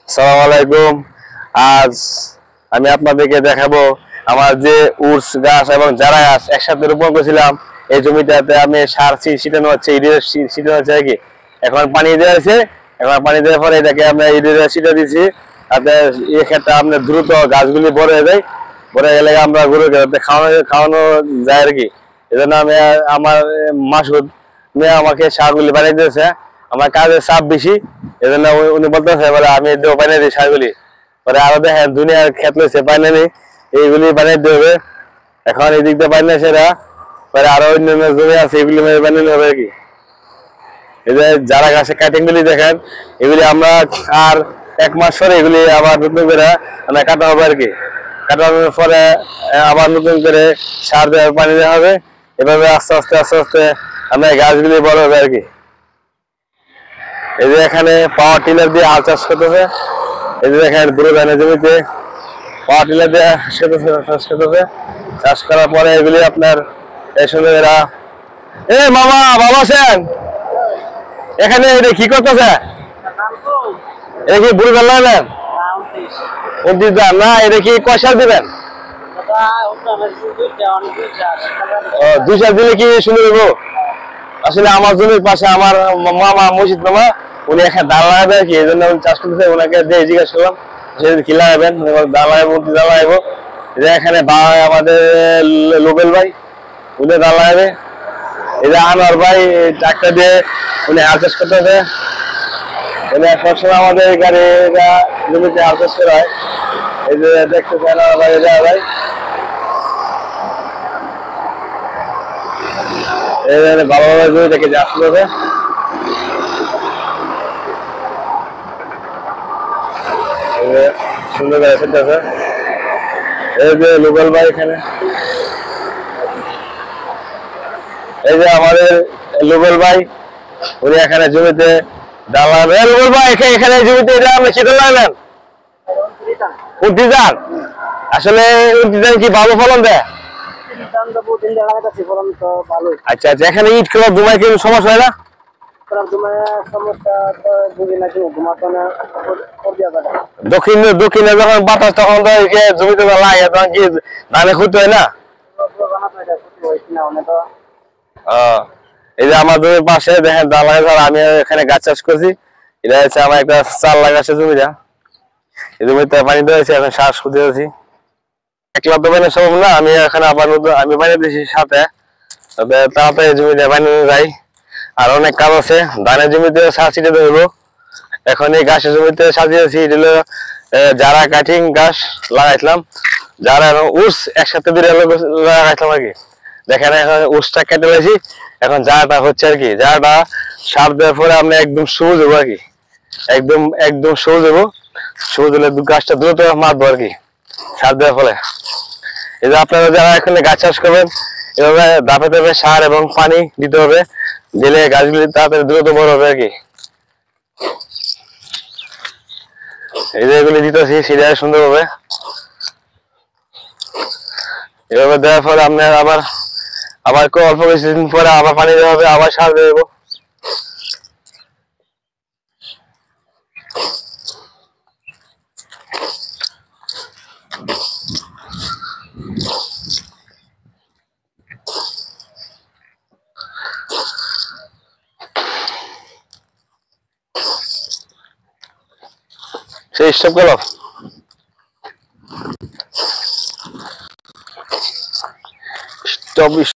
আসসালামু আলাইকুম। আজ আমি আপনাদেরকে দেখাবো আমার যে উর্স গাছ এবং চারা গাছ একসাথে রোপণ করেছিলাম। এই জমিটাতে আমি সার ছিটানো হচ্ছে, ইউরিয়া ছিটানো হচ্ছে আর কি। এখন পানি দেওয়া হয়েছে, এখন পানি দেওয়ার পরে এটাকে আমরা ইউরিয়া ছিটা দিচ্ছি। তাতে এই ক্ষেত্রে আপনার দ্রুত গাছগুলি বড় হয়ে যায়। বড় গেলে আমরা গরুকে খাওয়ানো খাওয়ানো যায় আর কি। এই জন্য আমি আমার মাসুদ মেয়ে আমাকে সারগুলি বানিয়ে দিয়েছে। আমার কাজের চাপ বেশি, এই জন্য উনি বলতেছে বলে আমি দেবো বানিয়ে দিই সারগুলি। পরে আরো দেখেন দুনিয়ার ক্ষেত লইছে বানিয়ে এইগুলি বানিয়ে দিতে হবে। এখন এই দিক দিয়ে বানিয়ে সেরা পরে আরো অন্যান্য জমি আছে, এগুলি বানিয়ে হবে আর কি। এই যে যারা গাছের কাটিং গুলি দেখেন, এগুলি আমরা আর 1 মাস পরে এগুলি আবার নতুন করে আমরা কাটা হবে আর কি। কাটানোর পরে আবার নতুন করে সার দেওয়া পানি দেওয়া হবে। এভাবে আস্তে আস্তে আস্তে আস্তে আমরা গাছগুলি বড় হবে আর কি। এই যে এখানে পাওয়ার টিলার দিয়ে হাল চাষ করতেছে। এই যে দেখেন বুড়ো ধানের জমিতে পাওয়ার টিলার দিয়ে চাষ করতেছে। চাষ করার পরে এগুলি আপনার এই সময় এরা মামা বাবা আছেন এখানে, এটা কি করতেছে? এটা কি বুড়ো ধান লাগালেন? 29 না, এটা কি কয় সার দিবেন? 2 সার দিলে কি সুন্দর হইব? আসলে আমার জমির পাশে আমার মামা মসজিদ মামা উনি এখানে ধান লাগাবে আর কি, এই জন্য উনি চাষ করতেছে। ওনাকে দিয়ে জিজ্ঞাসা করলাম সেদিন কি লাগাবেন, ধান লাগাবো ধান লাগাবো। যে এখানে আমাদের লোবেল ভাই উনি ধান লাগাবে। এই যে আনোয়ার ভাই ট্রাক্টর দিয়ে উনি হাল চাষ করতেছে। উনি সবসময় আমাদের গাড়িরা জমিতে হাল চাষ করা হয়। এই যে দেখতেছেন আনোয়ার ভাই ভাই ভালো ভালো জমিটাকে চাষ করবে। সুন্দর করে ফেলতেছে। এই যে লোকাল ভাই এখানে, এই যে আমাদের লোকাল ভাই উনি এখানে জমিতে ডাল লাগাবে। লোকাল ভাই এখানে জমিতে এটা আপনি খেতে লাগলেন 29 ধান। আসলে 29 ধান কি ভালো ফলন দেয়? আচ্ছা আচ্ছা, এখানে ইট করার দুমায় কি সমস্যা হয় না? দক্ষিণে যখন বাতাস তখন তো জমিতে লাগে, তখন কি ধানে ক্ষতি হয় না? এই যে আমার জমির পাশে দেখেন ধান লাগাই, আমি এখানে গাছ চাষ করছি। এটা হচ্ছে আমার একটা 4 লাখ আছে জমিটা। এই জমিতে পানি দিয়েছি, এখন শ্বাস খুঁজে দিয়েছি। একলা তো বানিয়ে সম্ভব না, আমি এখানে আবার আমি বানিয়ে দিয়েছি সাথে, তবে তাড়াতাড়ি জমিতে বানিয়ে যাই। আর অনেক কাজ আছে, ধানের জমিতে সার ছিটে দেবো। এখন এই গাছের জমিতে সাজিয়েছি, এগুলো যারা কাটিং গাছ লাগাইছিলাম, যারা উস একসাথে দিয়ে লাগাইছিলাম আর কি। দেখেন এখন উসটা কেটে ফেলেছি, এখন যাটা হচ্ছে আর কি। যাটা সার দেওয়ার পরে আমরা একদম সবুজ হবো আর কি, একদম একদম সবুজ হবো। সবুজ হলে গাছটা দ্রুত মারবো আর কি সার দেওয়ার ফলে। এই যে আপনারা যারা এখানে গাছ চাষ করবেন, এভাবে ধাপে ধাপে সার এবং পানি দিতে হবে, দিলে গাছগুলি তাড়াতাড়ি দ্রুত বড় হবে আর কি। এই যে এগুলি দিতেছি সেটা সুন্দর হবে। এভাবে দেওয়ার পরে আপনার আবার আবার অল্প কিছুদিন পরে আবার পানি দেওয়া হবে, আবার সার দেবো। সেই স্টপ করো। স্টপ।